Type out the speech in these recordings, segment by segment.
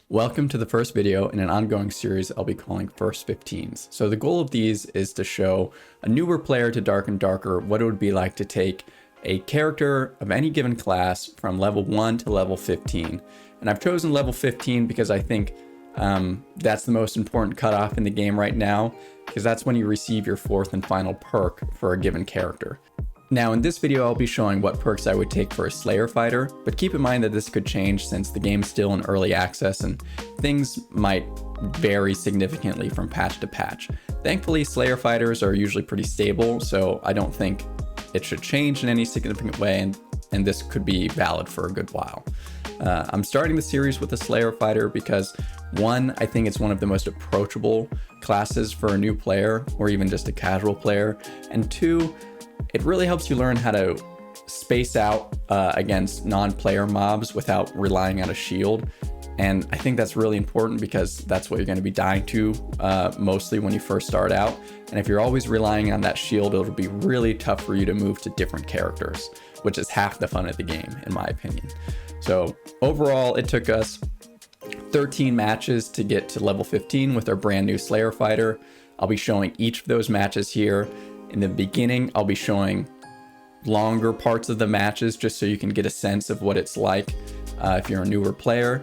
Welcome to the first video in an ongoing series I'll be calling First 15s. So the goal of these is to show a newer player to Dark and Darker what it would be like to take a character of any given class from level 1 to level 15. And I've chosen level 15 because I think that's the most important cutoff in the game right now, because that's when you receive your fourth and final perk for a given character. Now in this video I'll be showing what perks I would take for a Slayer fighter, but keep in mind that this could change since the game's still in early access and things might vary significantly from patch to patch. Thankfully Slayer fighters are usually pretty stable, so I don't think it should change in any significant way, and this could be valid for a good while. I'm starting the series with a Slayer fighter because one, I think it's one of the most approachable classes for a new player or even just a casual player, and two, it really helps you learn how to space out against non-player mobs without relying on a shield. And I think that's really important because that's what you're going to be dying to mostly when you first start out. And if you're always relying on that shield, it'll be really tough for you to move to different characters, which is half the fun of the game, in my opinion. So overall, it took us 13 matches to get to level 15 with our brand new Slayer fighter. I'll be showing each of those matches here. In the beginning, I'll be showing longer parts of the matches just so you can get a sense of what it's like if you're a newer player.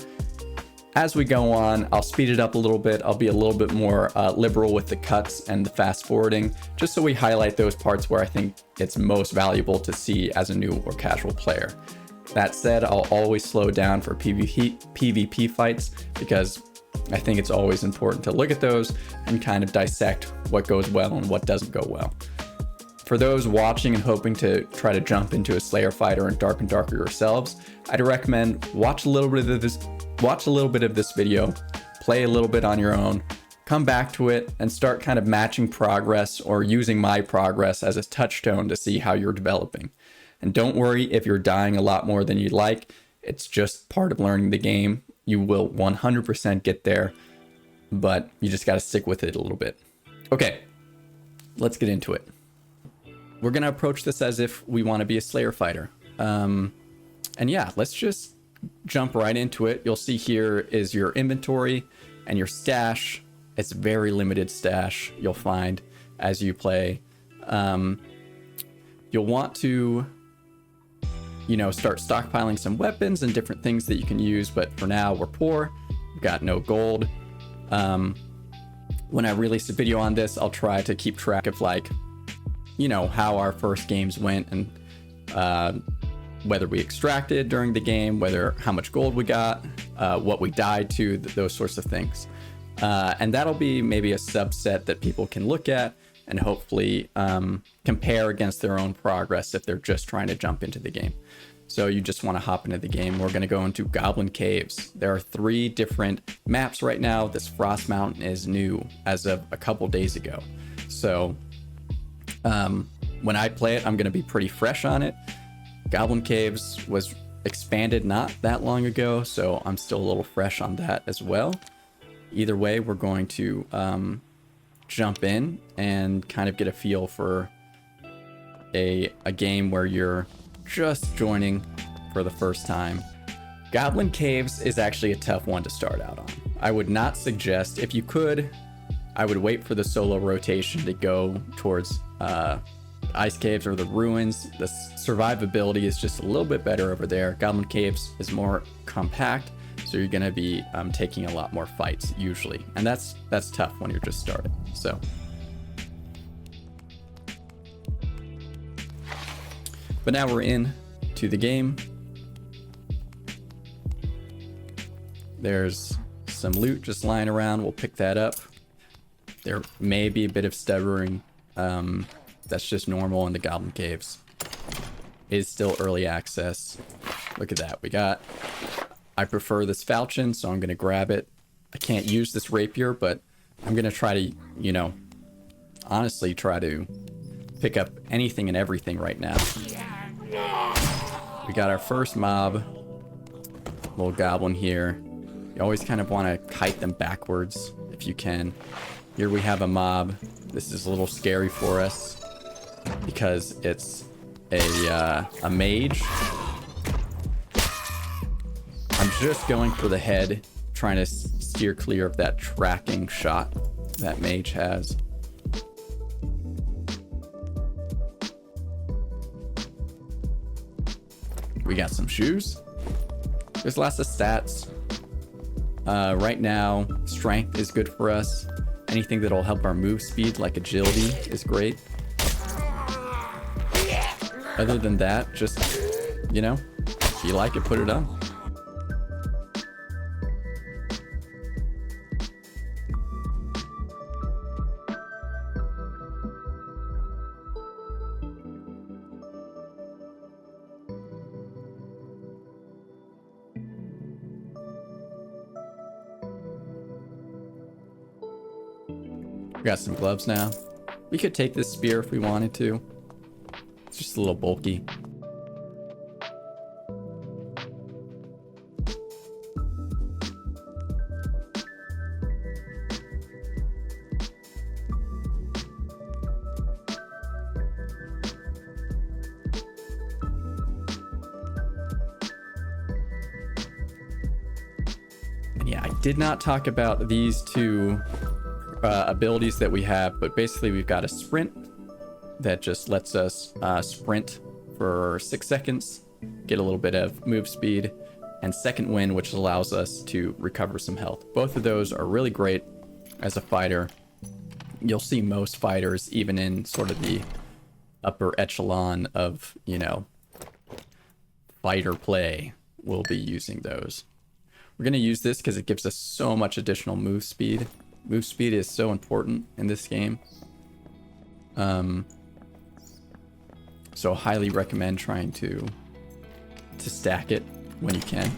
As we go on, I'll speed it up a little bit. I'll be a little bit more liberal with the cuts and the fast forwarding, just so we highlight those parts where I think it's most valuable to see as a new or casual player. That said, I'll always slow down for PvP fights because I think it's always important to look at those and kind of dissect what goes well and what doesn't go well. For those watching and hoping to try to jump into a Slayer fighter in Dark and Darker yourselves, I'd recommend watch a little bit of this video, play a little bit on your own, come back to it and start kind of matching progress or using my progress as a touchstone to see how you're developing. And don't worry if you're dying a lot more than you'd like, it's just part of learning the game. You will 100% get there, but you just got to stick with it a little bit. Okay, let's get into it. We're going to approach this as if we want to be a Slayer fighter. And yeah, let's just jump right into it. You'll see here is your inventory and your stash. It's a very limited stash you'll find as you play. You'll want to start stockpiling some weapons and different things that you can use, but for now we're poor, we've got no gold. When I release a video on this, I'll try to keep track of how our first games went and whether we extracted during the game, how much gold we got, what we died to, those sorts of things. And that'll be maybe a subset that people can look at and hopefully compare against their own progress if they're just trying to jump into the game. So you just want to hop into the game. We're going to go into Goblin Caves. There are 3 different maps right now. This Frost Mountain is new as of a couple days ago. So when I play it, I'm going to be pretty fresh on it. Goblin Caves was expanded not that long ago, so I'm still a little fresh on that as well. Either way, we're going to jump in and kind of get a feel for a game where you're just joining for the first time. Goblin Caves is actually a tough one to start out on. I would not suggest, if you could, I would wait for the solo rotation to go towards Ice Caves or the Ruins. The survivability is just a little bit better over there. Goblin Caves is more compact, so you're going to be taking a lot more fights usually, and that's tough when you're just starting. So but now we're in to the game. There's some loot just lying around. We'll pick that up. There may be a bit of stuttering. That's just normal in the Goblin Caves. It is still early access. Look at that. I prefer this falchion, so I'm going to grab it. I can't use this rapier, but I'm going to try to, honestly try to pick up anything and everything right now. We got our first mob. Little goblin here. You always kind of want to kite them backwards if you can. Here we have a mob. This is a little scary for us because it's a mage. I'm just going for the head trying to steer clear of that tracking shot that mage has. We got some shoes. There's lots of stats. Right now, strength is good for us. Anything that'll help our move speed, like agility, is great. Other than that, just, you know, if you like it, put it on. We got some gloves now. We could take this spear if we wanted to. It's just a little bulky. And yeah, I did not talk about these two abilities that we have, but basically we've got a sprint that just lets us sprint for 6 seconds, get a little bit of move speed, and second wind, which allows us to recover some health. Both of those are really great as a fighter. You'll see most fighters, even in sort of the upper echelon of, you know, fighter play, will be using those. We're going to use this because it gives us so much additional move speed. Move speed is so important in this game. So highly recommend trying to stack it when you can.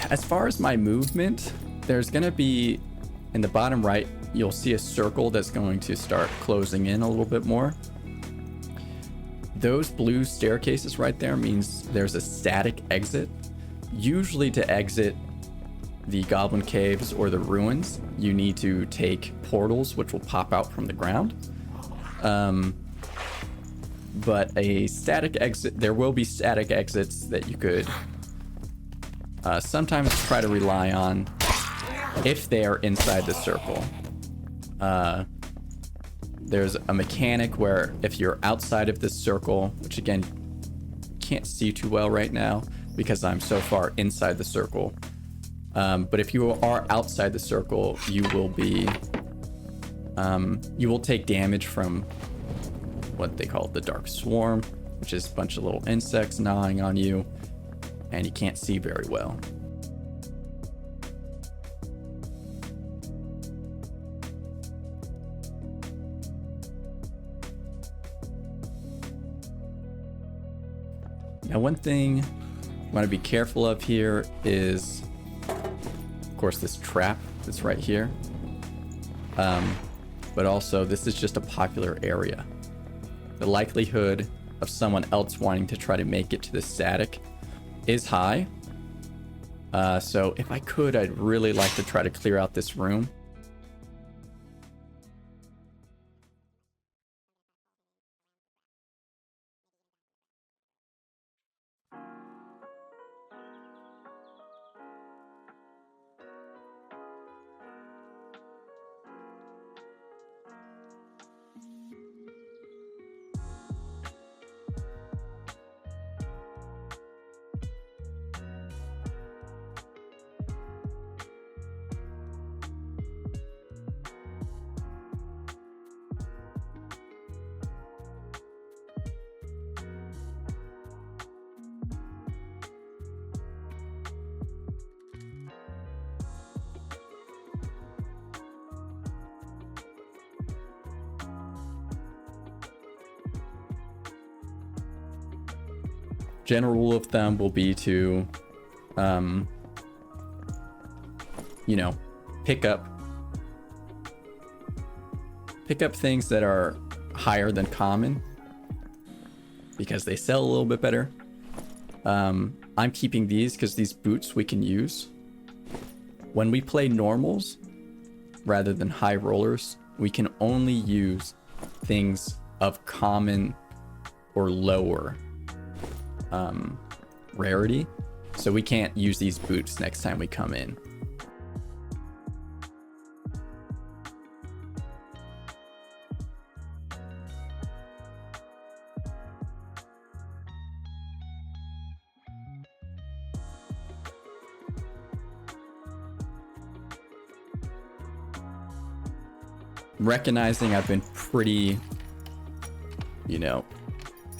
As far as my movement, there's going to be, in the bottom right, you'll see a circle that's going to start closing in a little bit more. Those blue staircases right there means there's a static exit. Usually to exit the Goblin Caves or the ruins, you need to take portals, which will pop out from the ground. But a static exit, there will be static exits that you could sometimes try to rely on if they are inside the circle. There's a mechanic where if you're outside of this circle, which again, can't see too well right now because I'm so far inside the circle. But if you are outside the circle, you will be, you will take damage from what they call the Dark Swarm, which is a bunch of little insects gnawing on you, and you can't see very well. Now, one thing you want to be careful of here is, of course, this trap that's right here. But also, this is just a popular area. The likelihood of someone else wanting to try to make it to the static is high. So if I could, I'd really like to try to clear out this room. General rule of thumb will be to, you know, pick up things that are higher than common because they sell a little bit better. I'm keeping these because these boots we can use. When we play normals, rather than high rollers, we can only use things of common or lower rarity. So we can't use these boots next time we come in. Recognizing I've been pretty,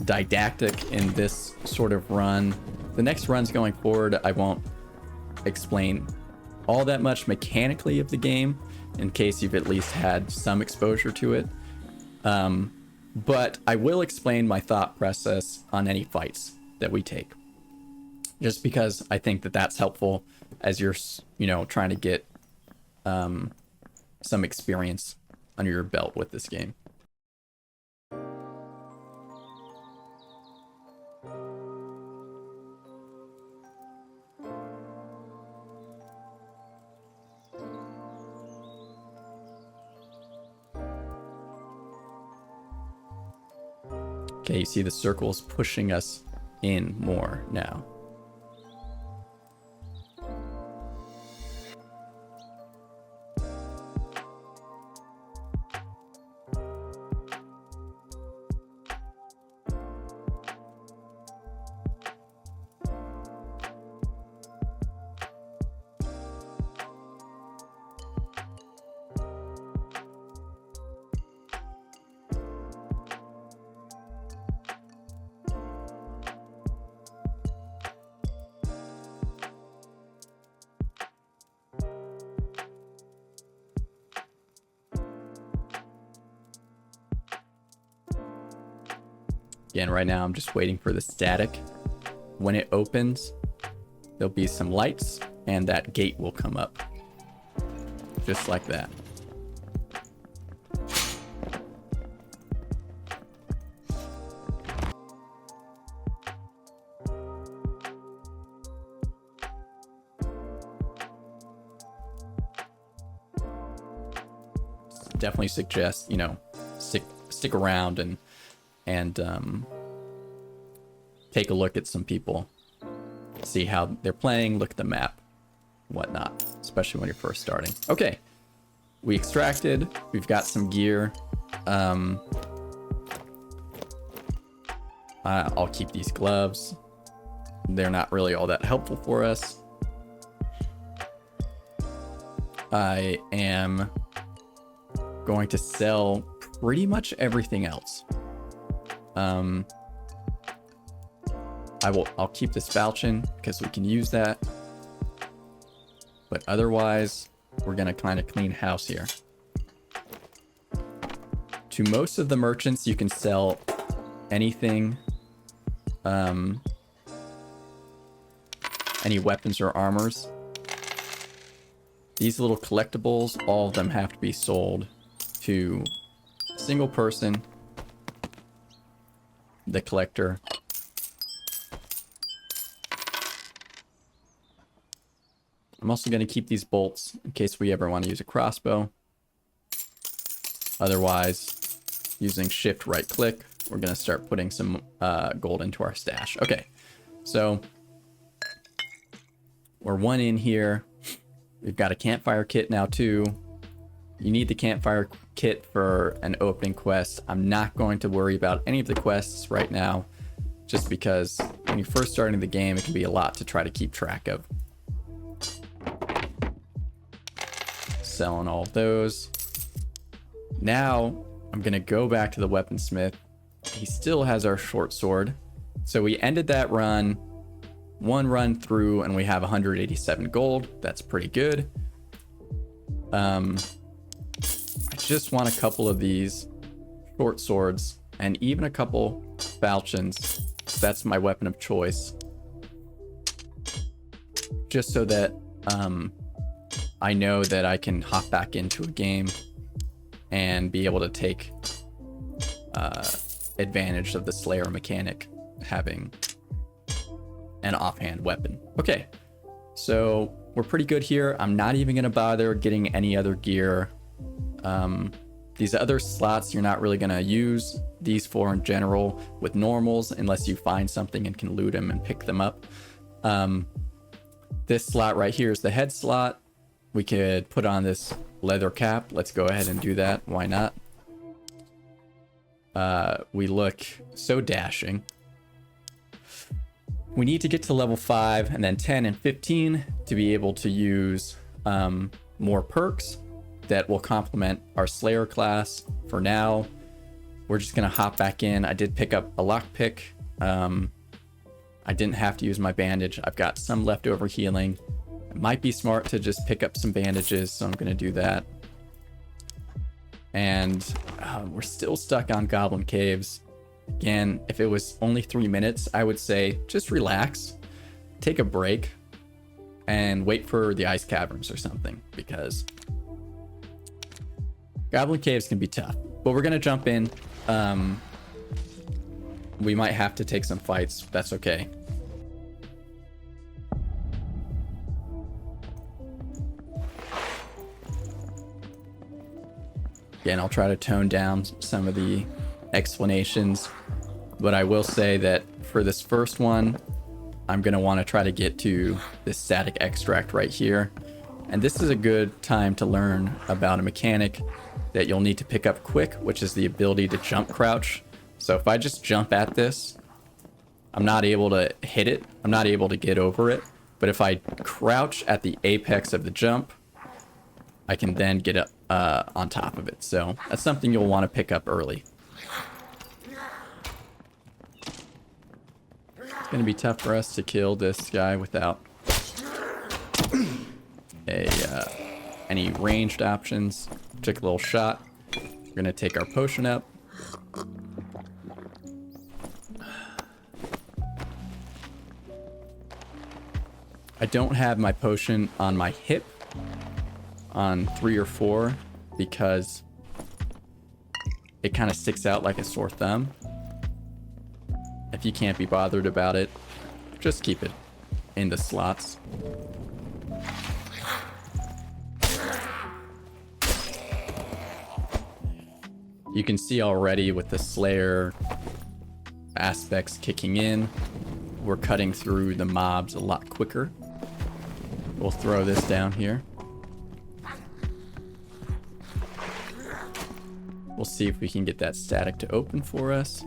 didactic in this sort of run. The next runs going forward, I won't explain all that much mechanically of the game, in case you've at least had some exposure to it. But I will explain my thought process on any fights that we take, just because I think that that's helpful as you're, trying to get some experience under your belt with this game. Okay, you see the circles pushing us in more now. Again, right now I'm just waiting for the static. When it opens, there'll be some lights and that gate will come up. Just like that. Definitely suggest, stick around and take a look at some people, see how they're playing, look at the map, whatnot, especially when you're first starting. Okay, we extracted, we've got some gear. I'll keep these gloves. They're not really all that helpful for us. I am going to sell pretty much everything else. I'll keep this falchion because we can use that. But otherwise, we're gonna kind of clean house here. To most of the merchants, you can sell anything, any weapons or armors. These little collectibles, all of them have to be sold to a single person, the collector. I'm also going to keep these bolts in case we ever want to use a crossbow. Otherwise, using shift right click, we're going to start putting some gold into our stash. Okay, so we're one in here. We've got a campfire kit now too. You need the campfire kit for an opening quest. I'm not going to worry about any of the quests right now, just because when you're first starting the game, it can be a lot to try to keep track of. Selling all of those. Now I'm gonna go back to the weaponsmith. He still has our short sword. So we ended that run, one run through, and we have 187 gold. That's pretty good. I just want a couple of these short swords and even a couple falchions. That's my weapon of choice. Just so that I know that I can hop back into a game and be able to take advantage of the Slayer mechanic having an offhand weapon. Okay, so we're pretty good here. I'm not even gonna bother getting any other gear. These other slots you're not really gonna use these for in general with normals unless you find something and can loot them and pick them up. This slot right here is the head slot. We could put on this leather cap. Let's go ahead and do that. Why not? We look so dashing. We need to get to level 5 and then 10 and 15 to be able to use more perks that will complement our Slayer class. For now, we're just gonna hop back in. I did pick up a lockpick. I didn't have to use my bandage. I've got some leftover healing. It might be smart to just pick up some bandages, so I'm gonna do that. And we're still stuck on Goblin Caves. Again, if it was only 3 minutes, I would say just relax, take a break, and wait for the ice caverns or something, because Goblin Caves can be tough. But we're gonna jump in. We might have to take some fights. That's okay. Again, I'll try to tone down some of the explanations, but I will say that for this first one, I'm going to want to try to get to this static extract right here. And this is a good time to learn about a mechanic that you'll need to pick up quick, which is the ability to jump crouch. So if I just jump at this, I'm not able to hit it. I'm not able to get over it. But if I crouch at the apex of the jump, I can then get up on top of it. So that's something you'll want to pick up early. It's going to be tough for us to kill this guy without any ranged options. Took a little shot. We're going to take our potion up. I don't have my potion on my hip on 3 or 4 because it kind of sticks out like a sore thumb. If you can't be bothered about it, just keep it in the slots. You can see already with the Slayer aspects kicking in, we're cutting through the mobs a lot quicker. We'll throw this down here. We'll see if we can get that static to open for us.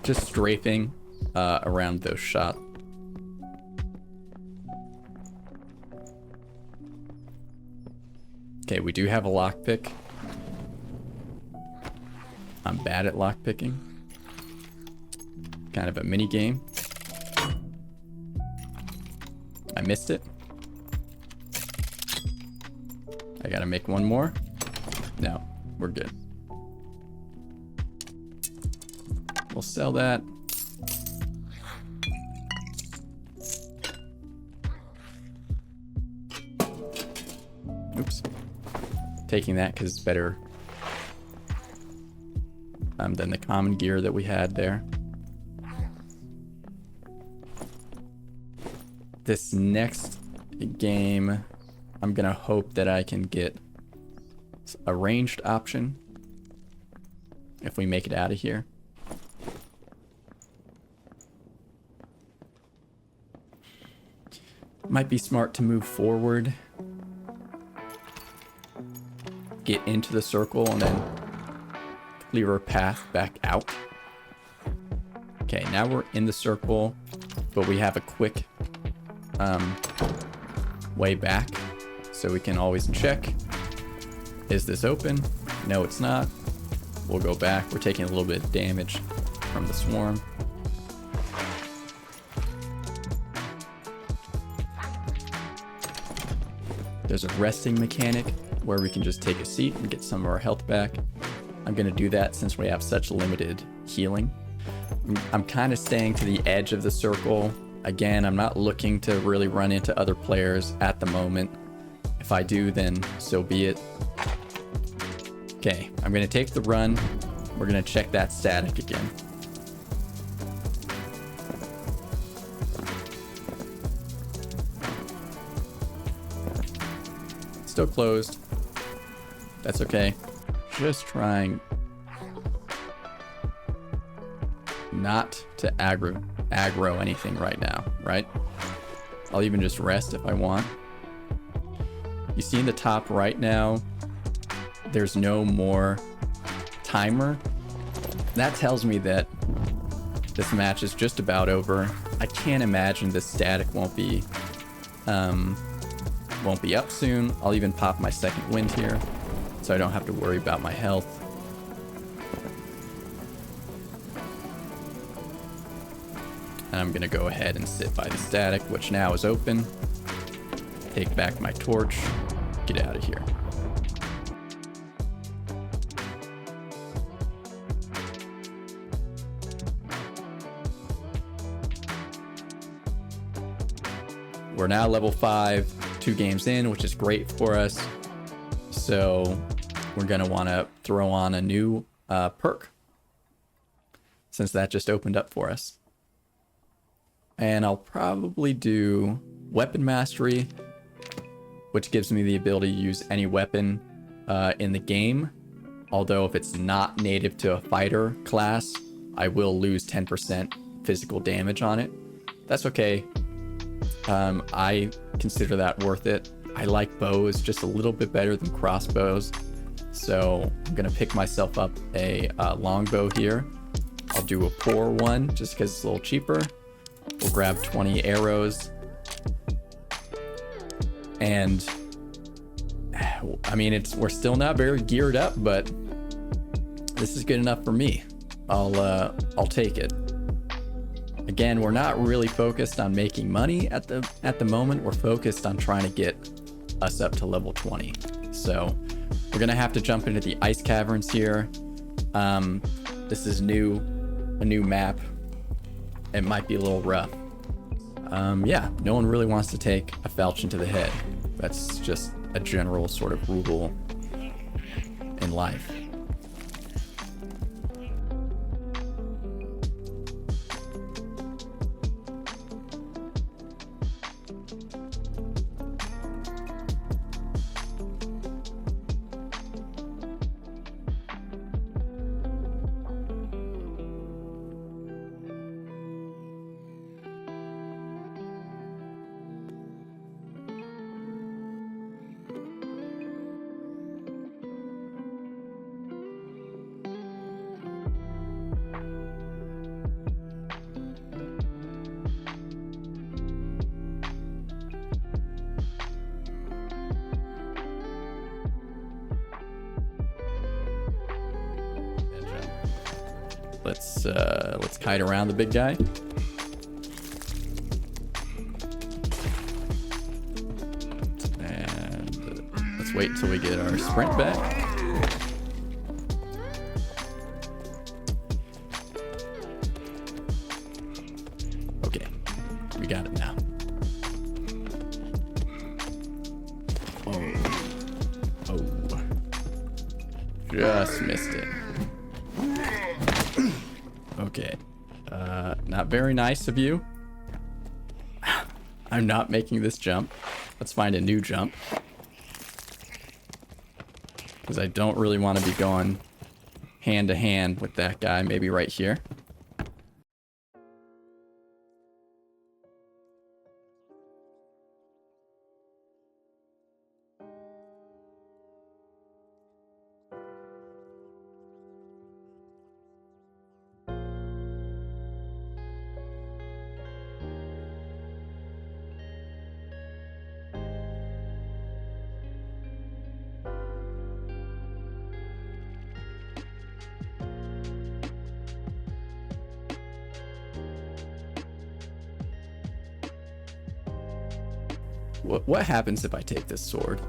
Just strafing around those shots. Okay, we do have a lockpick. I'm bad at lockpicking. Kind of a mini game. I missed it. I gotta make one more. No, we're good. We'll sell that. Oops. Taking that because it's better than the common gear that we had there. This next game, I'm gonna hope that I can get a ranged option if we make it out of here. Might be smart to move forward, get into the circle, and then clear a path back out. Okay, now we're in the circle, but we have a quick way back, so we can always check. Is this open? No, it's not. We'll go back. We're taking a little bit of damage from the swarm. There's a resting mechanic where we can just take a seat and get some of our health back. I'm going to do that since we have such limited healing. I'm kind of staying to the edge of the circle. Again, I'm not looking to really run into other players at the moment. If I do, then so be it. Okay, I'm gonna take the run. We're gonna check that static again. Still closed. That's okay. Just trying not to aggro anything right now, right? I'll even just rest if I want. You see in the top right now, there's no more timer. That tells me that this match is just about over. I can't imagine this static won't be up soon. I'll even pop my second wind here, so I don't have to worry about my health. And I'm gonna go ahead and sit by the static, which now is open. Take back my torch, get out of here. We're now level 5, 2 games in, which is great for us. So we're gonna wanna throw on a new perk, since that just opened up for us. And I'll probably do Weapon Mastery, which gives me the ability to use any weapon in the game. Although if it's not native to a fighter class, I will lose 10% physical damage on it. That's okay. I consider that worth it. I like bows just a little bit better than crossbows. So I'm gonna pick myself up a longbow here. I'll do a poor one just because it's a little cheaper. We'll grab 20 arrows. And I mean, we're still not very geared up, but this is good enough for me. I'll take it. Again, we're not really focused on making money at the moment. We're focused on trying to get us up to level 20. So we're gonna have to jump into the ice caverns here. This is a new map. It might be a little rough. Yeah, no one really wants to take a falchion to the head. That's just a general sort of rule in life. Let's kite around the big guy. And let's wait until we get our sprint back. Okay, we got it now. Oh, just missed it. Okay, not very nice of you. I'm not making this jump. Let's find a new jump, because I don't really want to be going hand to hand with that guy. Maybe right here. What happens if I take this sword?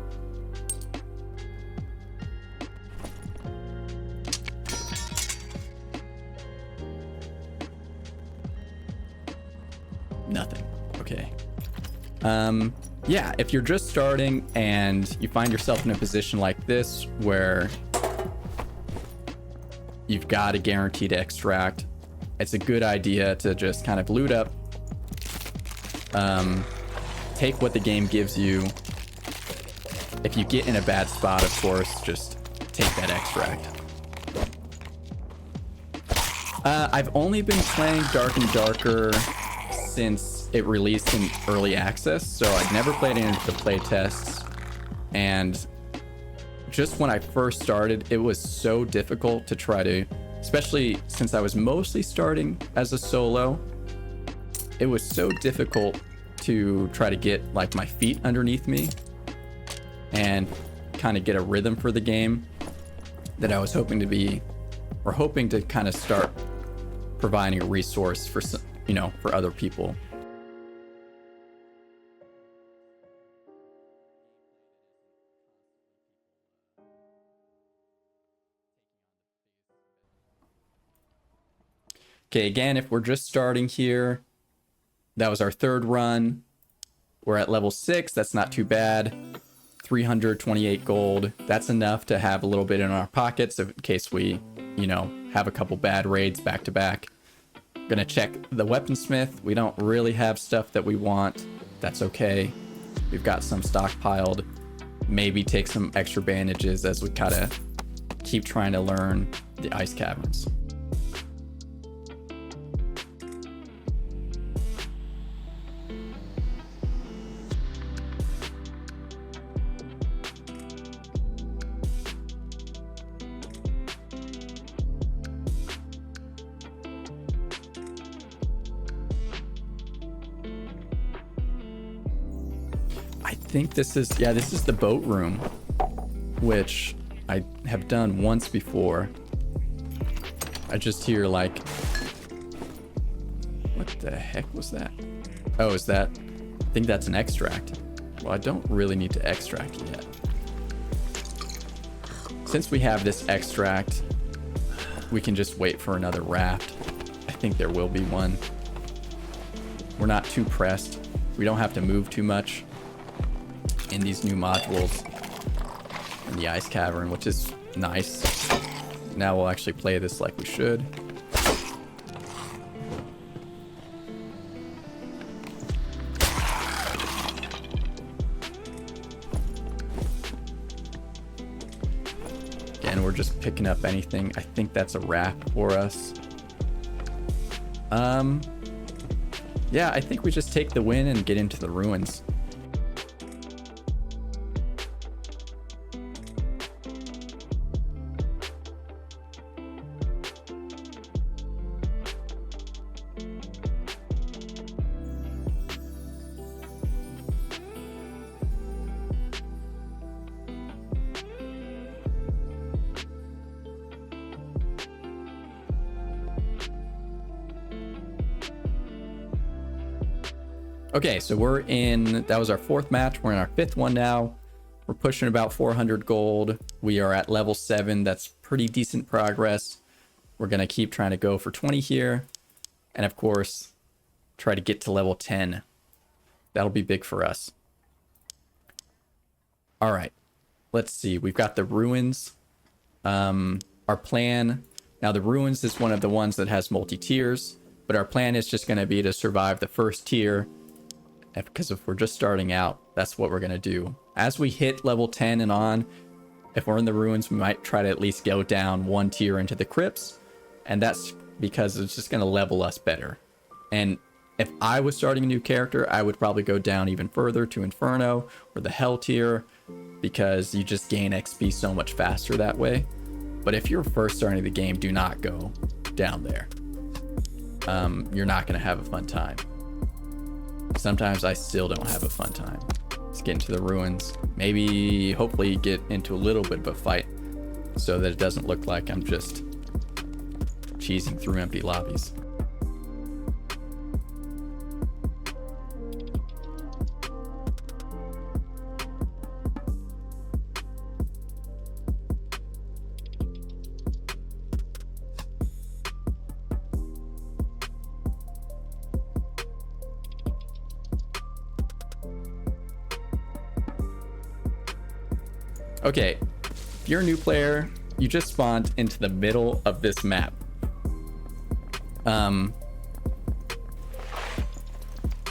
Nothing. Okay. Yeah, if you're just starting and you find yourself in a position like this where you've got a guaranteed extract, it's a good idea to just kind of loot up, take what the game gives you. If you get in a bad spot, of course, just take that extract. I've only been playing Dark and Darker since it released in early access, so I'd never played any of the play tests. And just when I first started, it was so difficult to try to, especially since I was mostly starting as a solo, it was so difficult to try to get like my feet underneath me and kind of get a rhythm for the game, that I was hoping to kind of start providing a resource for some, for other people. Okay, again, if we're just starting here, that was our third run. We're at level 6. That's not too bad. 328 gold. That's enough to have a little bit in our pockets in case we, have a couple bad raids back to back. Gonna check the weaponsmith. We don't really have stuff that we want. That's okay. We've got some stockpiled. Maybe take some extra bandages as we kind of keep trying to learn the ice caverns. I think this is the boat room, which I have done once before. I just hear like, what the heck was that? Oh, is that? I think that's an extract. Well, I don't really need to extract yet. Since we have this extract, we can just wait for another raft. I think there will be one. We're not too pressed. We don't have to move too much in these new modules in the ice cavern, which is nice. Now we'll actually play this like we should. Again, we're just picking up anything. I think that's a raft for us. Yeah, I think we just take the win and get into the ruins. Okay, so that was our 4th match. We're in our 5th one now. We're pushing about 400 gold. We are at level 7. That's pretty decent progress. We're going to keep trying to go for 20 here. And of course, try to get to level 10. That'll be big for us. All right, let's see. We've got the ruins. Our plan, now the ruins is one of the ones that has multi-tiers, but our plan is just going to be to survive the first tier. Because if we're just starting out, that's what we're going to do. As we hit level 10 and on, if we're in the ruins, we might try to at least go down 1 tier into the crypts. And that's because it's just going to level us better. And if I was starting a new character, I would probably go down even further to Inferno or the Hell tier, because you just gain XP so much faster that way. But if you're first starting the game, do not go down there. You're not going to have a fun time. Sometimes I still don't have a fun time. Let's get into the ruins. Maybe, hopefully, get into a little bit of a fight so that it doesn't look like I'm just cheesing through empty lobbies. Okay, if you're a new player, you just spawned into the middle of this map.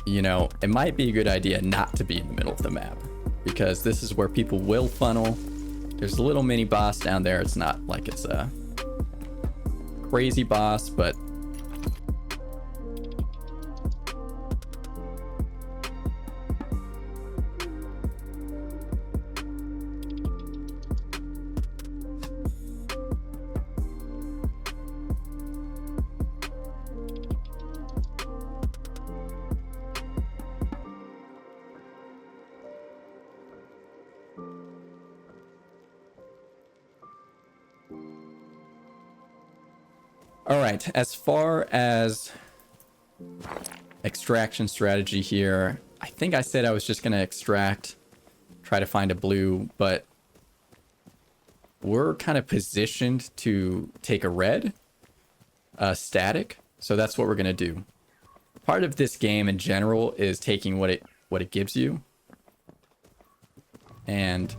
You know, it might be a good idea not to be in the middle of the map, because this is where people will funnel. There's a little mini boss down there. It's not like it's a crazy boss, but all right, as far as extraction strategy here, I think I said I was just going to extract, try to find a blue, but we're kind of positioned to take a red, static, so that's what we're going to do. Part of this game in general is taking what it gives you. And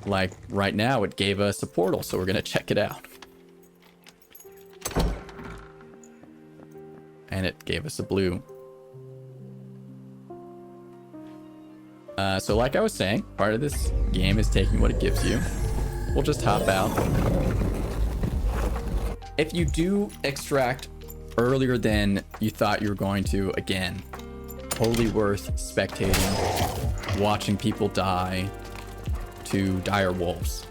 like right now it gave us a portal, so we're going to check it out. And it gave us a blue. So like I was saying, part of this game is taking what it gives you. We'll just hop out. If you do extract earlier than you thought you were going to, again, totally worth spectating, watching people die to dire wolves.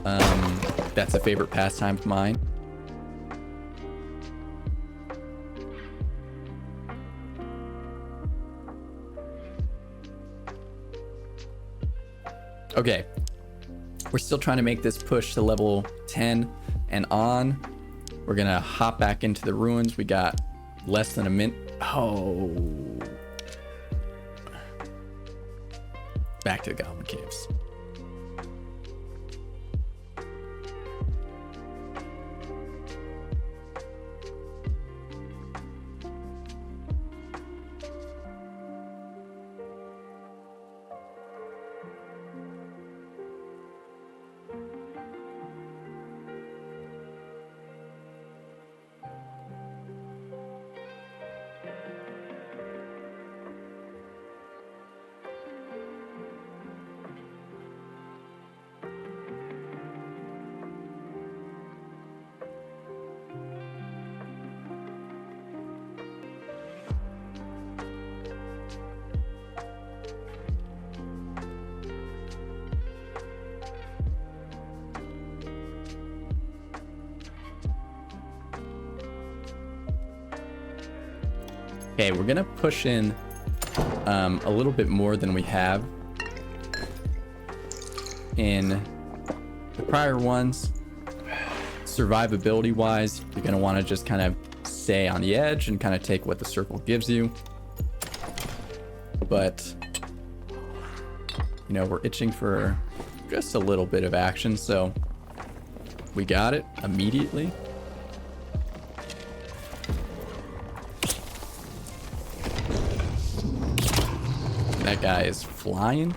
That's a favorite pastime of mine. Okay, we're still trying to make this push to level 10 and on. We're gonna hop back into the ruins. We got less than a minute. Oh. Back to the Goblin Caves. Okay, we're gonna push in a little bit more than we have in the prior ones. Survivability wise, you're gonna want to just kind of stay on the edge and kind of take what the circle gives you. But you know, we're itching for just a little bit of action, so we got it immediately. That guy is flying.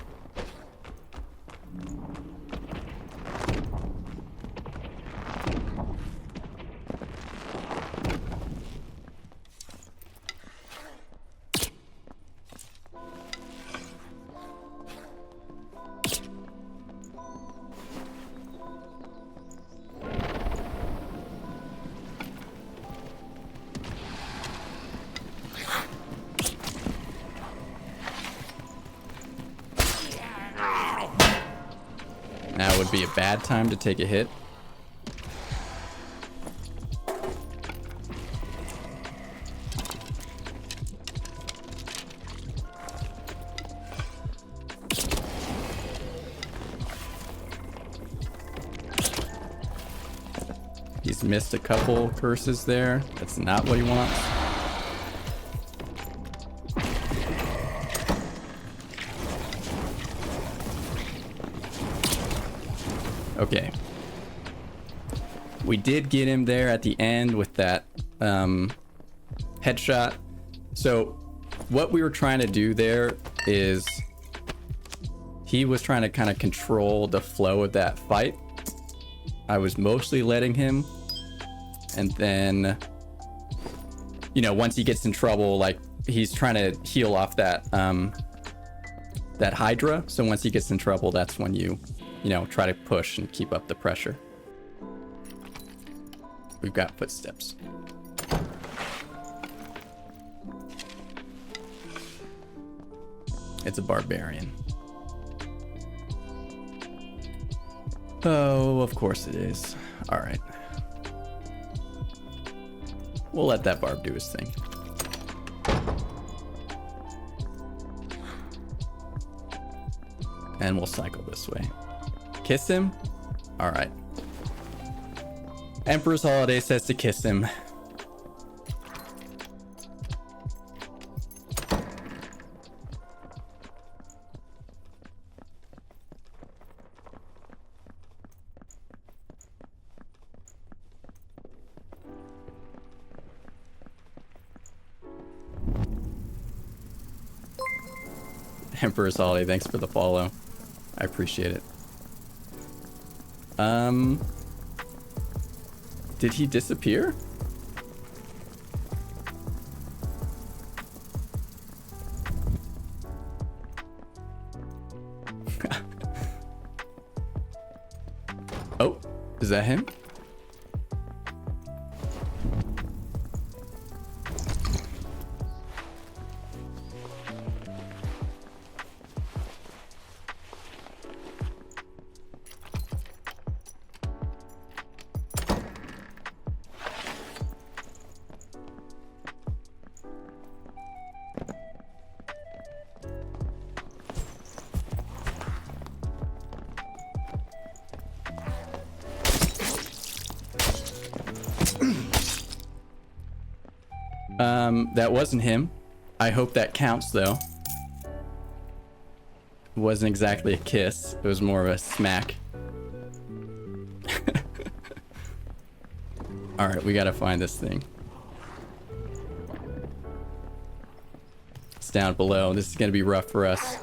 Now would be a bad time to take a hit. He's missed a couple curses there. That's not what he wants. Okay. We did get him there at the end with that headshot. So what we were trying to do there is he was trying to kind of control the flow of that fight. I was mostly letting him. And then, you know, once he gets in trouble, like he's trying to heal off that that Hydra. So once he gets in trouble, that's when you know, try to push and keep up the pressure. We've got footsteps. It's a barbarian. Oh, of course it is. All right. We'll let that barb do his thing. And we'll cycle this way. Kiss him? All right. Emperor's Holiday says to kiss him. Emperor's Holiday, thanks for the follow. I appreciate it. Did he disappear? Oh, is that him? That wasn't him. I hope that counts though. It wasn't exactly a kiss. It was more of a smack. All right, we gotta find this thing. It's down below. This is gonna be rough for us.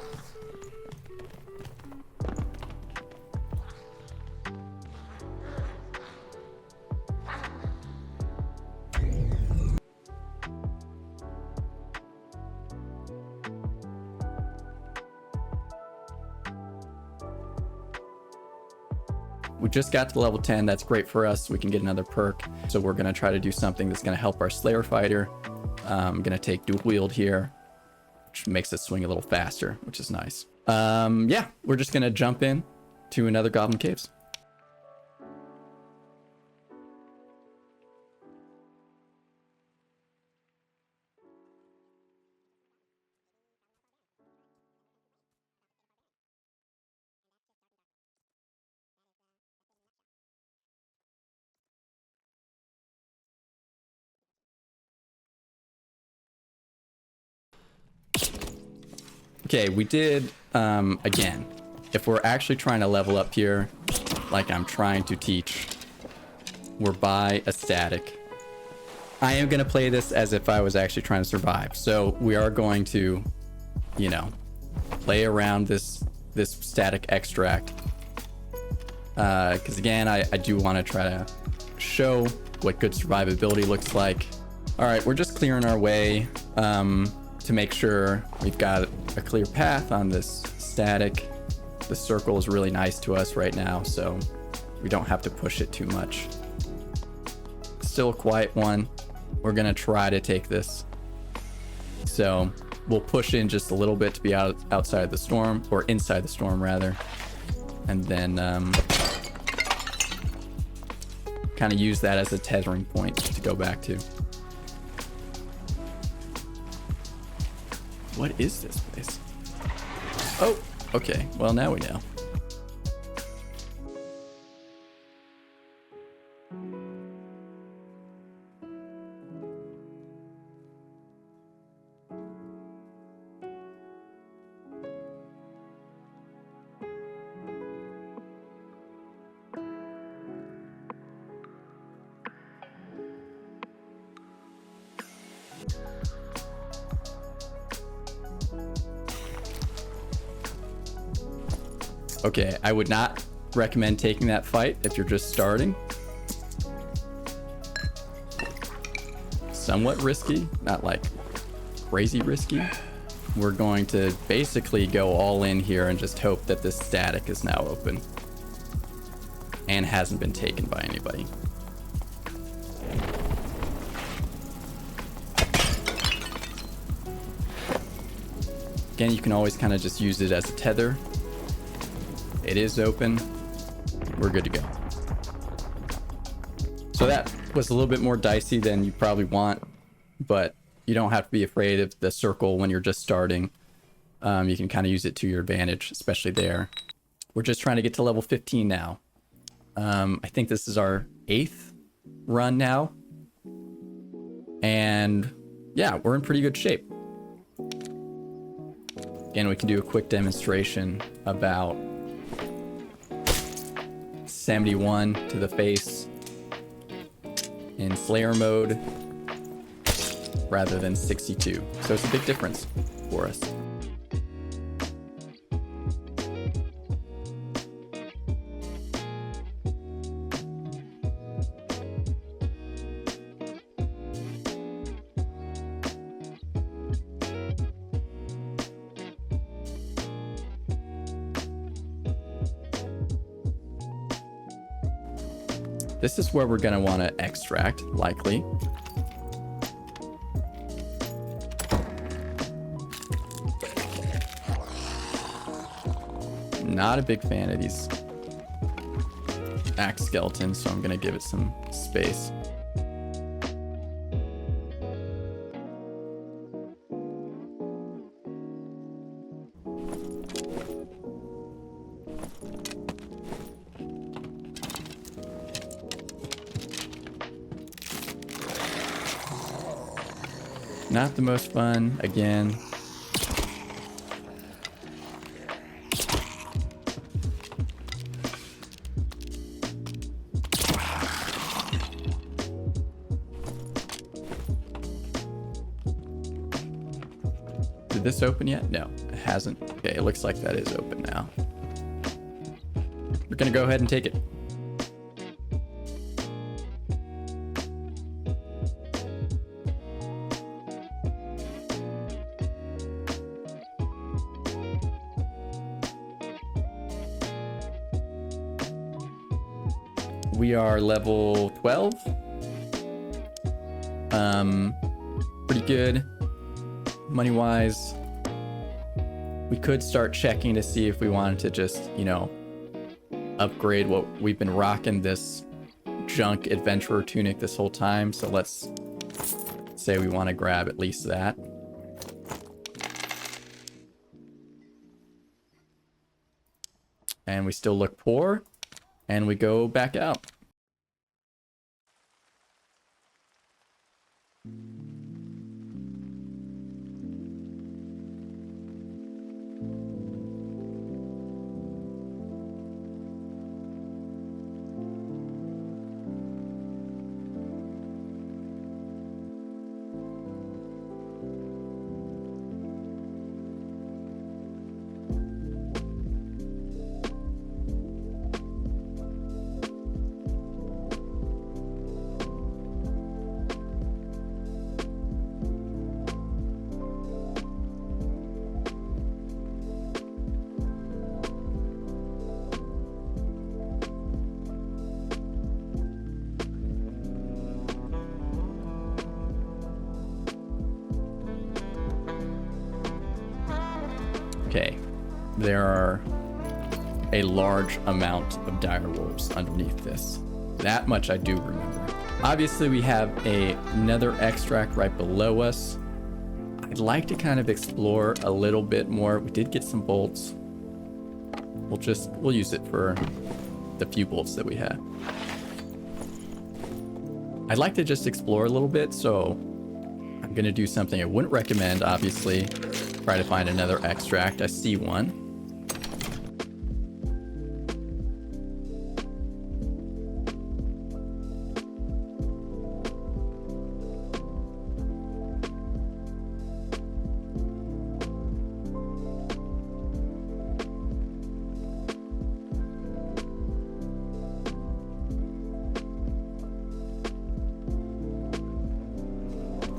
We just got to level 10. That's great for us. We can get another perk. So we're going to try to do something that's going to help our Slayer fighter. I'm going to take dual wield here, which makes it swing a little faster, which is nice. Yeah, we're just going to jump in to another Goblin Caves. Okay, we did, again, if we're actually trying to level up here, like I'm trying to teach, we're by a static. I am going to play this as if I was actually trying to survive. So we are going to, you know, play around this static extract. Because again, I do want to try to show what good survivability looks like. All right, we're just clearing our way to make sure we've got a clear path on this static. The circle is really nice to us right now, so we don't have to push it too much. Still a quiet one. We're gonna try to take this. So we'll push in just a little bit to be outside the storm, or inside the storm rather. And then kind of use that as a tethering point to go back to. What is this place? Oh, okay. Well, now we know. Okay, I would not recommend taking that fight if you're just starting. Somewhat risky, not like crazy risky. We're going to basically go all in here and just hope that this static is now open and hasn't been taken by anybody. Again, you can always kind of just use it as a tether. It is open. We're good to go. So that was a little bit more dicey than you probably want, but you don't have to be afraid of the circle when you're just starting. You can kind of use it to your advantage, especially there. We're just trying to get to level 15 now. I think this is our 8th run now. And yeah, we're in pretty good shape. Again, we can do a quick demonstration about 71 to the face in Slayer mode rather than 62. So it's a big difference for us. This is where we're going to want to extract, likely. Not a big fan of these axe skeletons, so I'm going to give it some space. Not the most fun, again. Did this open yet? No, it hasn't. Okay, it looks like that is open now. We're gonna go ahead and take it. We are level 12. Pretty good money-wise. We could start checking to see if we wanted to just, you know, upgrade what we've been rocking, this junk adventurer tunic this whole time. So let's say we want to grab at least that. And we still look poor. And we go back out. Okay, there are a large amount of dire wolves underneath this. That much I do remember. Obviously, we have another extract right below us. I'd like to kind of explore a little bit more. We did get some bolts. We'll use it for the few bolts that we had. I'd like to just explore a little bit, so I'm gonna do something I wouldn't recommend, obviously. Try to find another extract. I see one.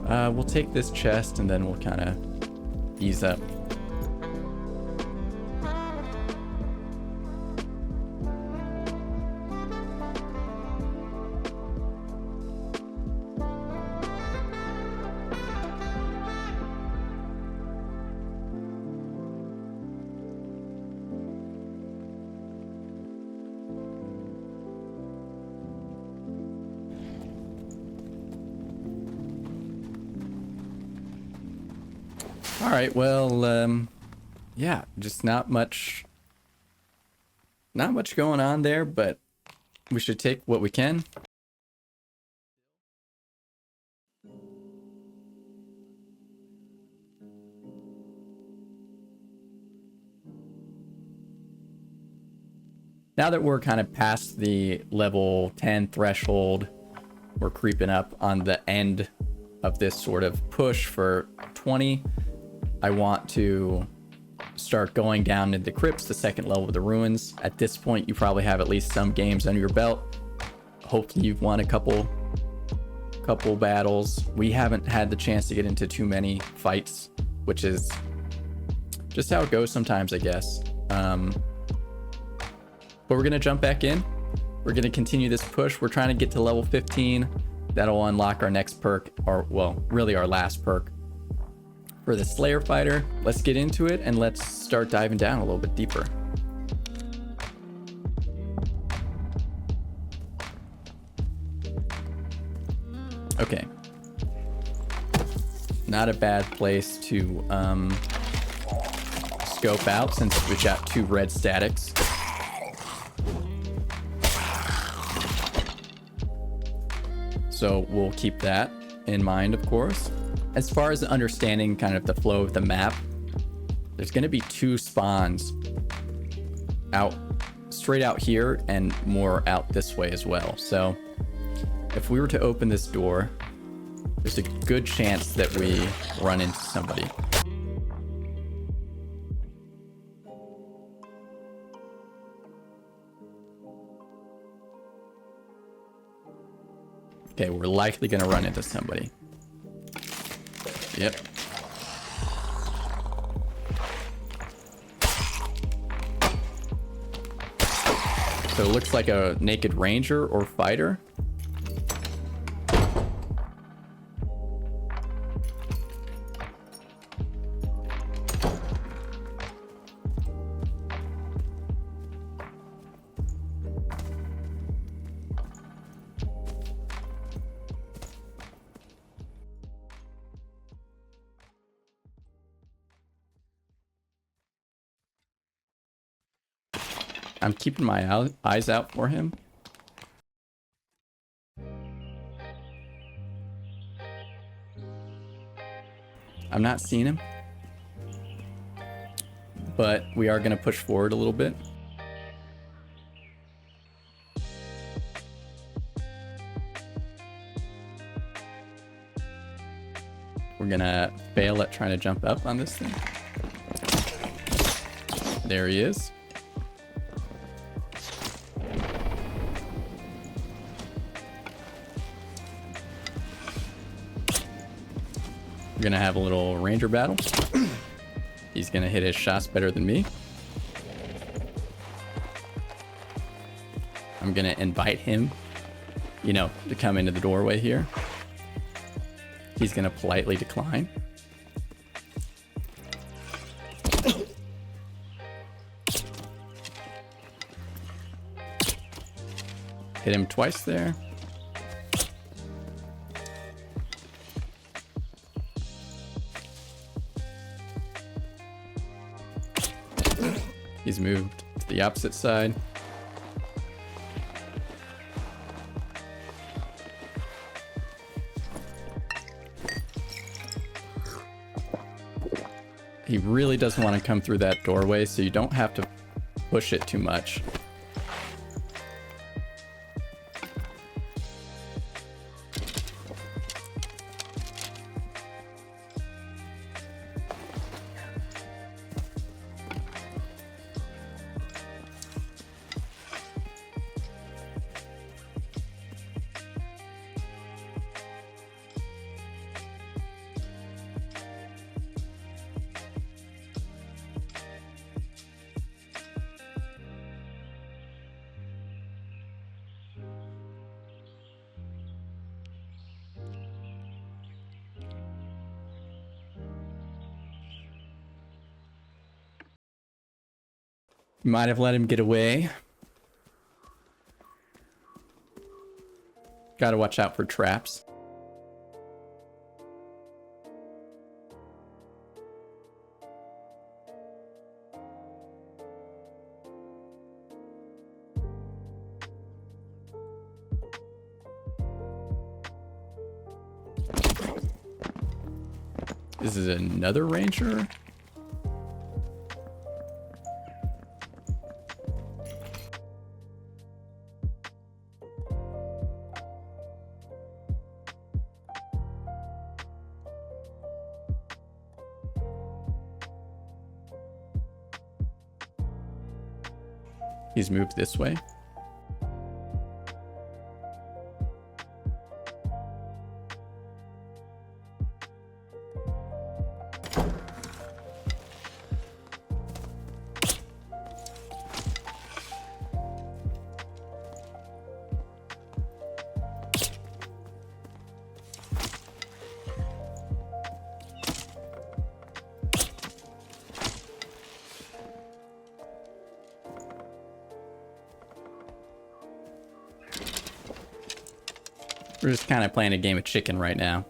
We'll take this chest and then we'll kind of ease up. All right, well, yeah, just not much going on there, but we should take what we can. Now that we're kind of past the level 10 threshold, we're creeping up on the end of this sort of push for 20. I want to start going down into the crypts, the second level of the ruins. At this point, you probably have at least some games under your belt. Hopefully you've won a couple battles. We haven't had the chance to get into too many fights, which is just how it goes sometimes, I guess. But we're gonna jump back in. We're gonna continue this push. We're trying to get to level 15. That'll unlock our next perk, or well, really our last perk for the Slayer Fighter. Let's get into it and let's start diving down a little bit deeper. Okay. Not a bad place to scope out since we've got 2 red statics. So we'll keep that in mind, of course. As far as understanding kind of the flow of the map, there's going to be 2 spawns straight out here and more out this way as well. So if we were to open this door, there's a good chance that we run into somebody. Okay, we're likely going to run into somebody. Yep. So it looks like a naked ranger or fighter. I'm keeping my eyes out for him. I'm not seeing him, but we are going to push forward a little bit. We're going to fail at trying to jump up on this thing. There he is. We're gonna have a little ranger battle. He's gonna hit his shots better than me. I'm gonna invite him, you know, to come into the doorway here. He's gonna politely decline. Hit him twice there. He's moved to the opposite side. He really doesn't want to come through that doorway, so you don't have to push it too much. Might have let him get away. Gotta watch out for traps. This is another ranger. He's moved this way. We're just kind of playing a game of chicken right now.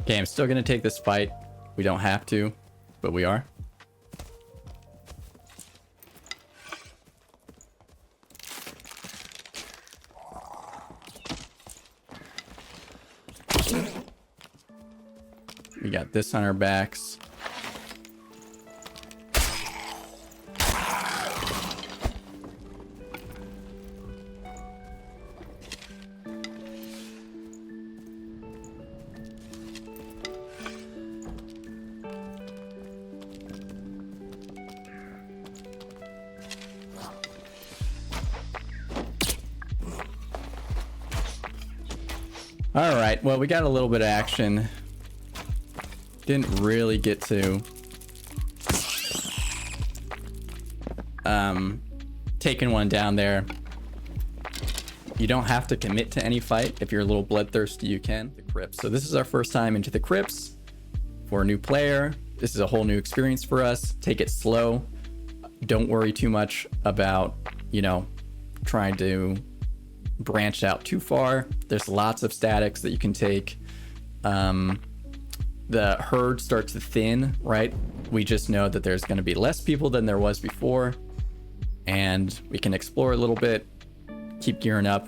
Okay, I'm still gonna take this fight. We don't have to, but we are. We got this on our backs. All right, well, we got a little bit of action. Didn't really get to taking one down there. You don't have to commit to any fight. If you're a little bloodthirsty, you can. The crypts. So this is our first time into the crypts for a new player. This is a whole new experience for us. Take it slow. Don't worry too much about, you know, trying to branch out too far. There's lots of statics that you can take. The herd starts to thin, right? We just know that there's going to be less people than there was before, and we can explore a little bit, keep gearing up.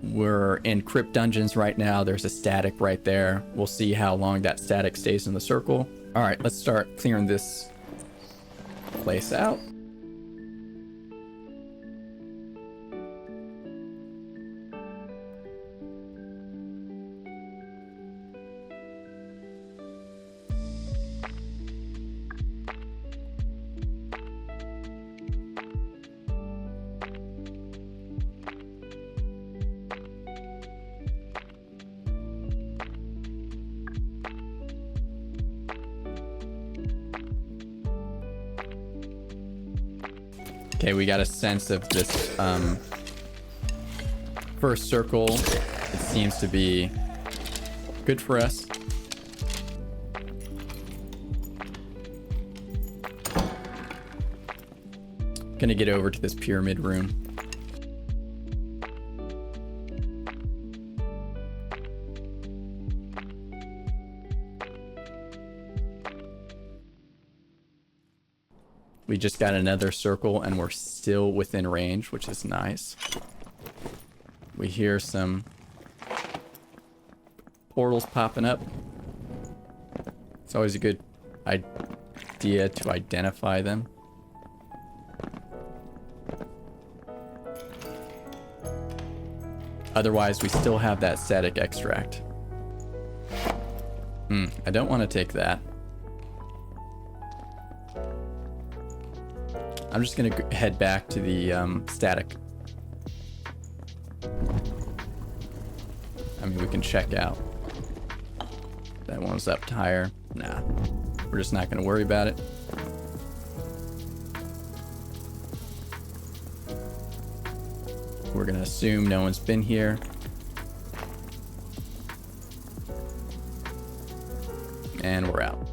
We're in crypt dungeons right now. There's a static right there. We'll see how long that static stays in the circle. All right, let's start clearing this place out. Okay, we got a sense of this first circle. It seems to be good for us. Gonna get over to this pyramid room. We just got another circle and we're still within range, which is nice. We hear some portals popping up. It's always a good idea to identify them. Otherwise, we still have that static extract. I don't want to take that. I'm just going to head back to the static. I mean, we can check out. That one's up higher. Nah, we're just not going to worry about it. We're going to assume no one's been here. And we're out.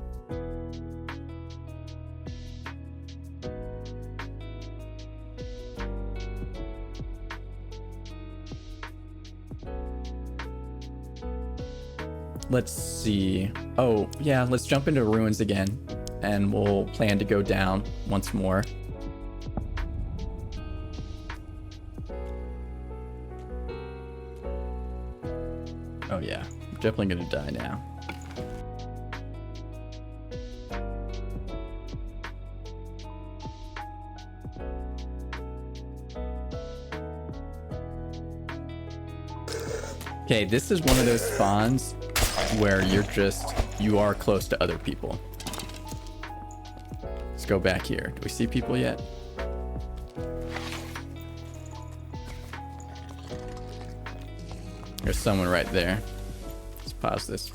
Let's see. Oh, yeah, let's jump into ruins again. And we'll plan to go down once more. Oh yeah, I'm definitely gonna die now. Okay, this is one of those spawns where you are close to other people. Let's go back here. Do we see people yet? There's someone right there. Let's pause this.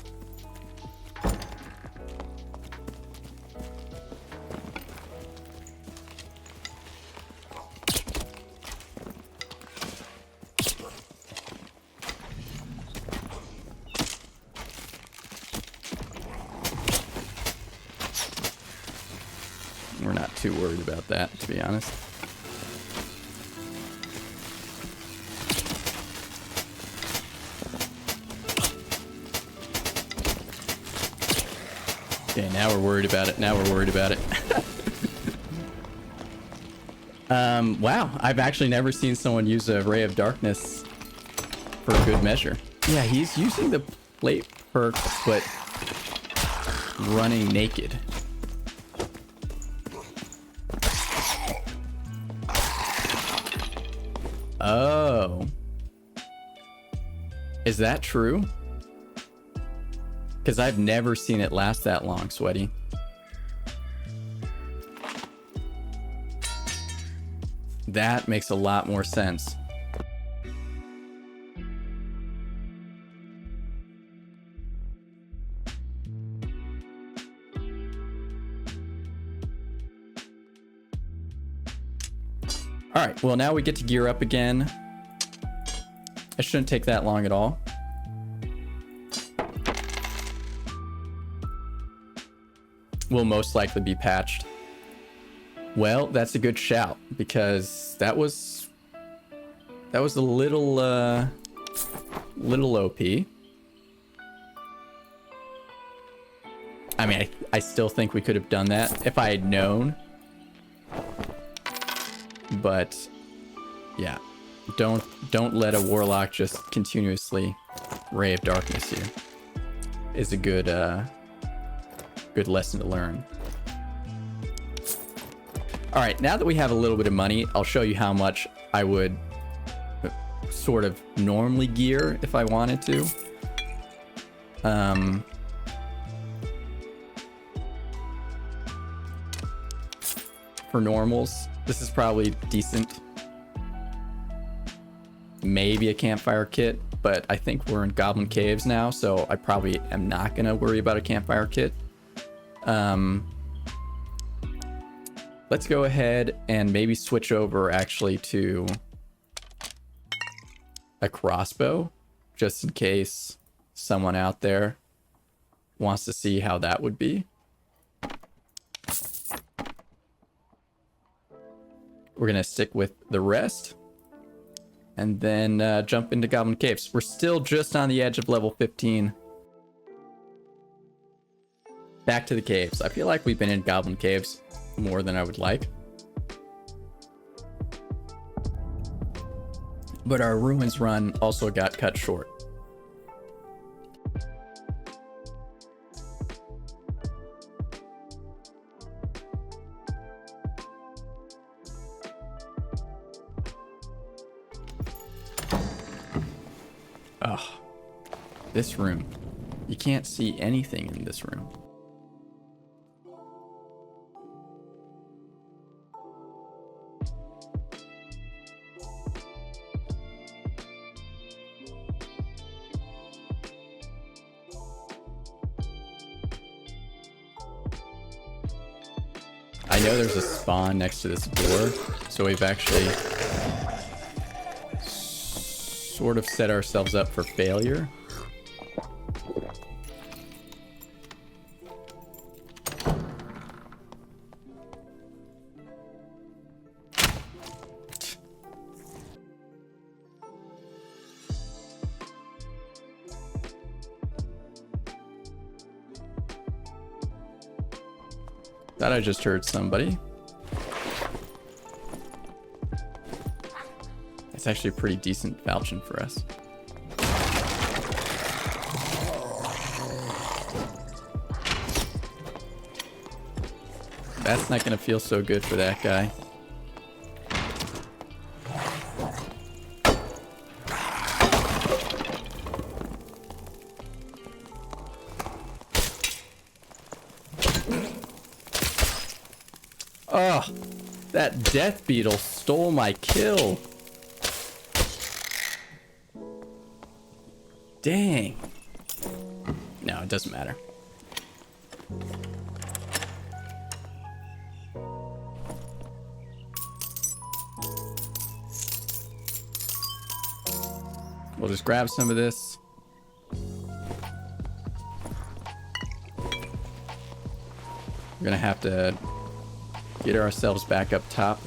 We're not too worried about that, to be honest. Okay, now we're worried about it. Now we're worried about it. Wow, I've actually never seen someone use a Ray of Darkness for good measure. Yeah, he's using the plate perk, but running naked. Oh. Is that true? Because I've never seen it last that long, Sweaty. That makes a lot more sense. All right, well, now we get to gear up again. It shouldn't take that long at all. Will most likely be patched. Well, that's a good shout, because that was a little OP. I mean, I still think we could have done that if I had known. But yeah, don't let a warlock just continuously Ray of Darkness you. Is a good lesson to learn. All right, now that we have a little bit of money, I'll show you how much I would sort of normally gear if I wanted to. For normals, this is probably decent. Maybe a campfire kit, but I think we're in Goblin Caves now, so I probably am not gonna worry about a campfire kit. Let's go ahead and maybe switch over actually to a crossbow, just in case someone out there wants to see how that would be. We're gonna stick with the rest and then jump into Goblin Caves. We're still just on the edge of level 15. Back to the caves. I feel like we've been in Goblin Caves more than I would like. But our ruins run also got cut short. This room. You can't see anything in this room. I know there's a spawn next to this door, so we've actually sort of set ourselves up for failure. Thought I just heard somebody. It's actually a pretty decent falchion for us. That's not gonna feel so good for that guy. Oh, that death beetle stole my kill. Dang. No, it doesn't matter. We'll just grab some of this. We're gonna have to get ourselves back up top.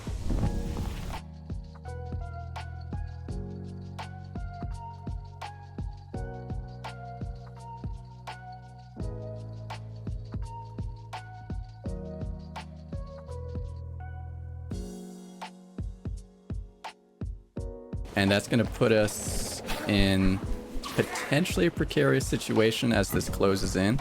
And that's going to put us in potentially a precarious situation as this closes in.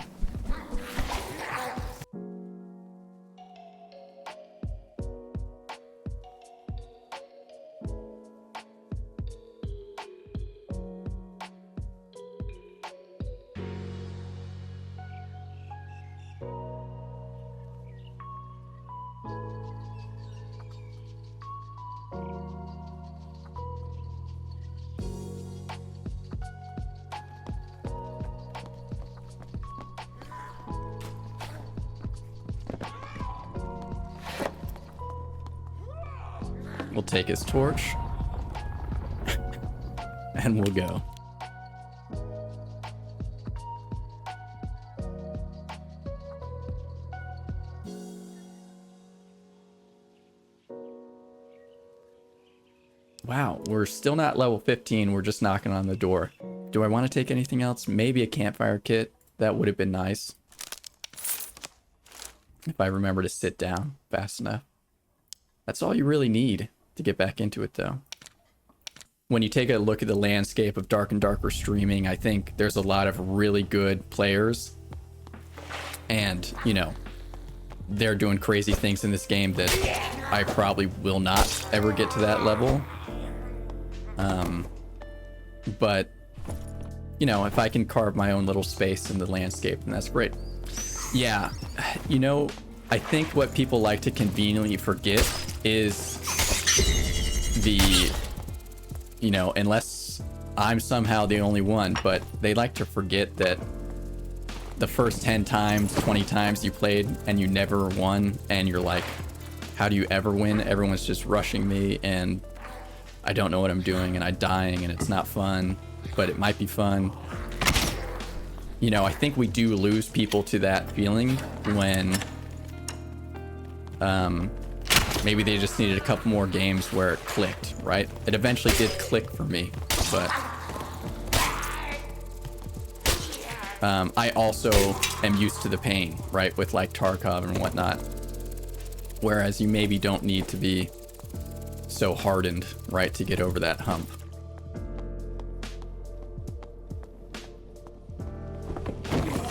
We'll take his torch and we'll go. Wow, we're still not level 15. We're just knocking on the door. Do I want to take anything else? Maybe a campfire kit. That would have been nice. If I remember to sit down fast enough. That's all you really need to get back into it, though. When you take a look at the landscape of Dark and Darker streaming, I think there's a lot of really good players. And, you know, they're doing crazy things in this game that I probably will not ever get to that level. But, you know, if I can carve my own little space in the landscape, then that's great. Yeah, you know, I think what people like to conveniently forget is the, you know, unless I'm somehow the only one, but they like to forget that the first 10 times, 20 times you played and you never won, and you're like, how do you ever win? Everyone's just rushing me and I don't know what I'm doing and I'm dying and it's not fun, but it might be fun. You know, I think we do lose people to that feeling when maybe they just needed a couple more games where it clicked, right? It eventually did click for me, but I also am used to the pain, right? With like Tarkov and whatnot. Whereas you maybe don't need to be so hardened, right, to get over that hump.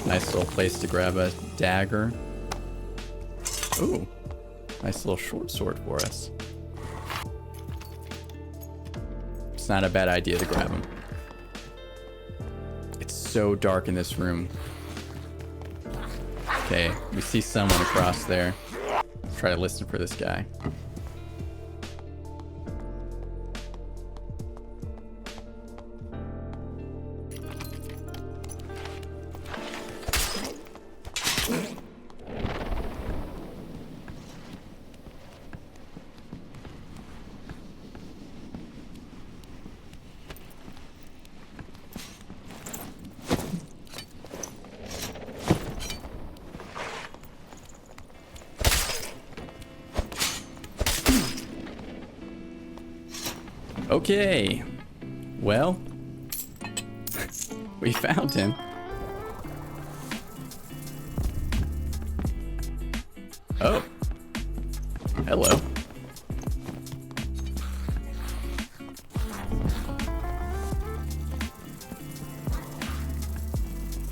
Nice little place to grab a dagger. Ooh, nice little short sword for us. It's not a bad idea to grab them. It's so dark in this room. Okay, we see someone across there. Let's try to listen for this guy. Okay, well, we found him. Oh, hello.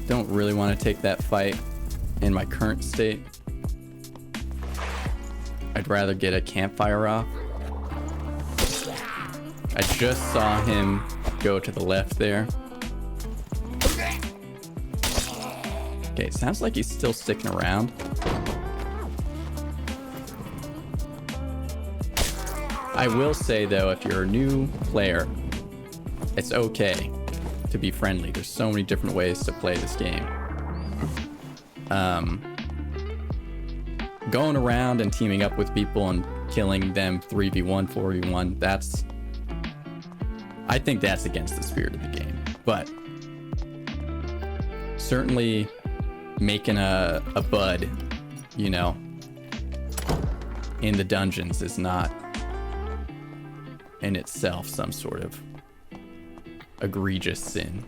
Don't really want to take that fight in my current state. I'd rather get a campfire off. I just saw him go to the left there. Okay, sounds like he's still sticking around. I will say though, if you're a new player, it's okay to be friendly. There's so many different ways to play this game. Going around and teaming up with people and killing them 3v1, 4v1, I think that's against the spirit of the game. But certainly making a bud, you know, in the dungeons is not in itself some sort of egregious sin.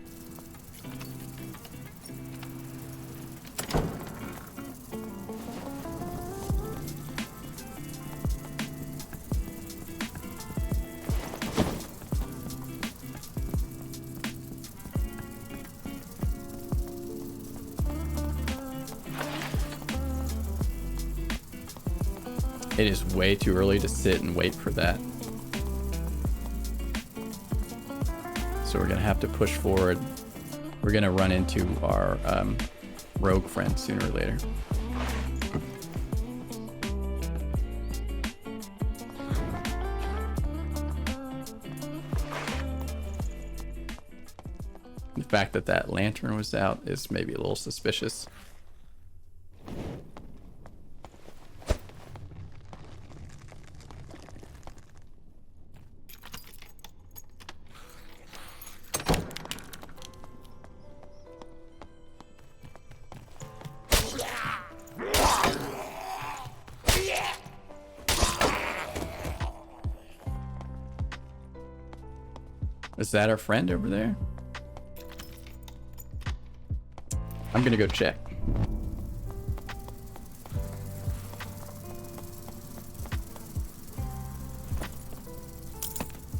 It is way too early to sit and wait for that. So we're gonna have to push forward. We're gonna run into our rogue friend sooner or later. The fact that that lantern was out is maybe a little suspicious. Is that our friend over there? I'm gonna go check.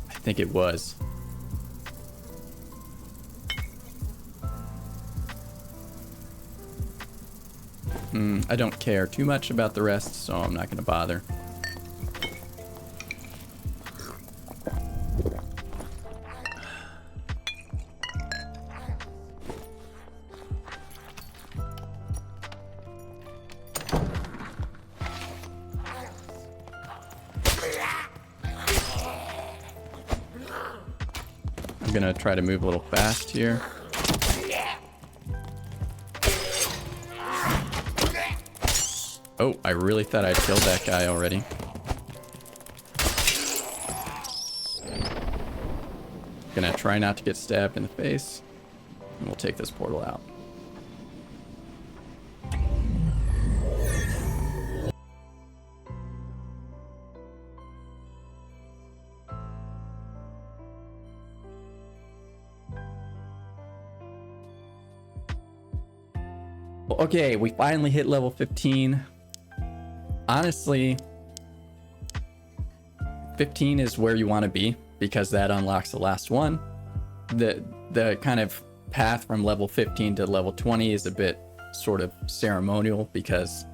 I think it was. I don't care too much about the rest, so I'm not gonna bother. I'm gonna try to move a little fast here. Oh, I really thought I'd killed that guy already. Gonna try not to get stabbed in the face, and we'll take this portal out. Okay, we finally hit level 15. Honestly, 15 is where you want to be because that unlocks the last one. The kind of path from level 15 to level 20 is a bit sort of ceremonial because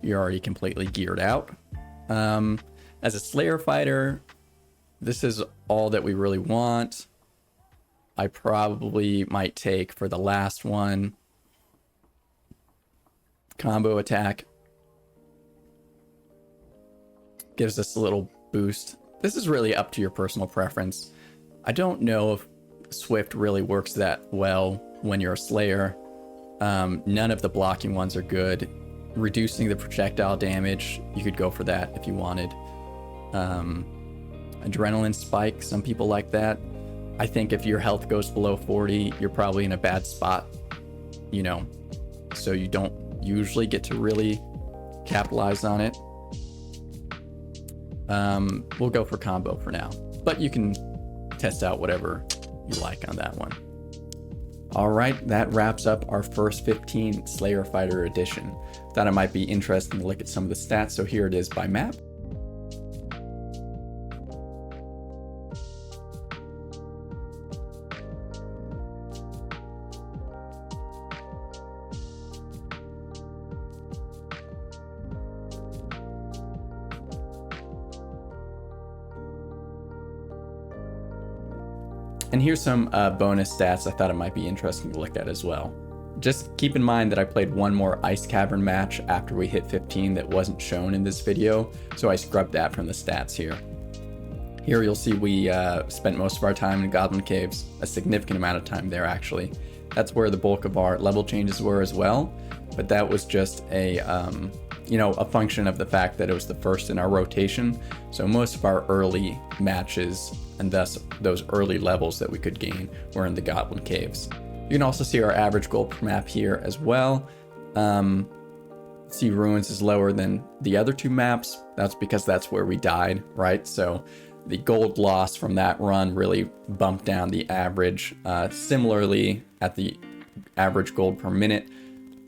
you're already completely geared out. As a Slayer fighter, this is all that we really want. I probably might take for the last one, combo attack. Gives us a little boost. This is really up to your personal preference. I don't know if Swift really works that well when you're a Slayer. None of the blocking ones are good. Reducing the projectile damage, you could go for that if you wanted. Adrenaline spike, some people like that. I think if your health goes below 40, you're probably in a bad spot, you know, so you don't usually get to really capitalize on it. We'll go for combo for now, but you can test out whatever you like on that one. All right, that wraps up our first 15 Slayer Fighter edition. Thought it might be interesting to look at some of the stats, so here it is by map. And here's some bonus stats I thought it might be interesting to look at as well. Just keep in mind that I played one more Ice Cavern match after we hit 15 that wasn't shown in this video, so I scrubbed that from the stats here. Here you'll see we spent most of our time in Goblin Caves, a significant amount of time there actually. That's where the bulk of our level changes were as well, but that was just a function of the fact that it was the first in our rotation. So most of our early matches, and thus those early levels that we could gain, were in the Goblin Caves. You can also see our average gold per map here as well. See Ruins is lower than the other two maps. That's because that's where we died, right? So the gold loss from that run really bumped down the average. Similarly, at the average gold per minute,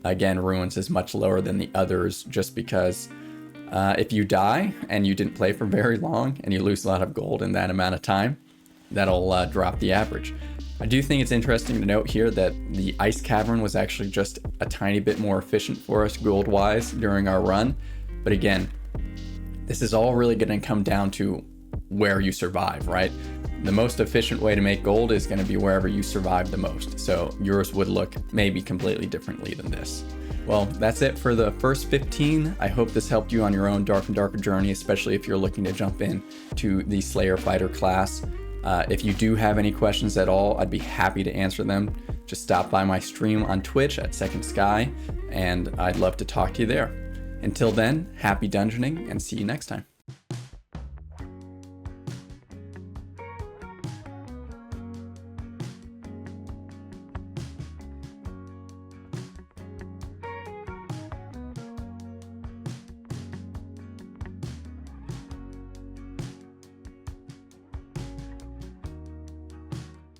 again, Ruins is much lower than the others just because if you die and you didn't play for very long and you lose a lot of gold in that amount of time, that'll drop the average. I do think it's interesting to note here that the Ice Cavern was actually just a tiny bit more efficient for us gold-wise during our run. But again, this is all really going to come down to where you survive, right? The most efficient way to make gold is going to be wherever you survive the most. So yours would look maybe completely differently than this. Well, that's it for the first 15. I hope this helped you on your own Dark and Darker journey, especially if you're looking to jump in to the Slayer Fighter class. If you do have any questions at all, I'd be happy to answer them. Just stop by my stream on Twitch at Second Skye, and I'd love to talk to you there. Until then, happy dungeoning, and see you next time.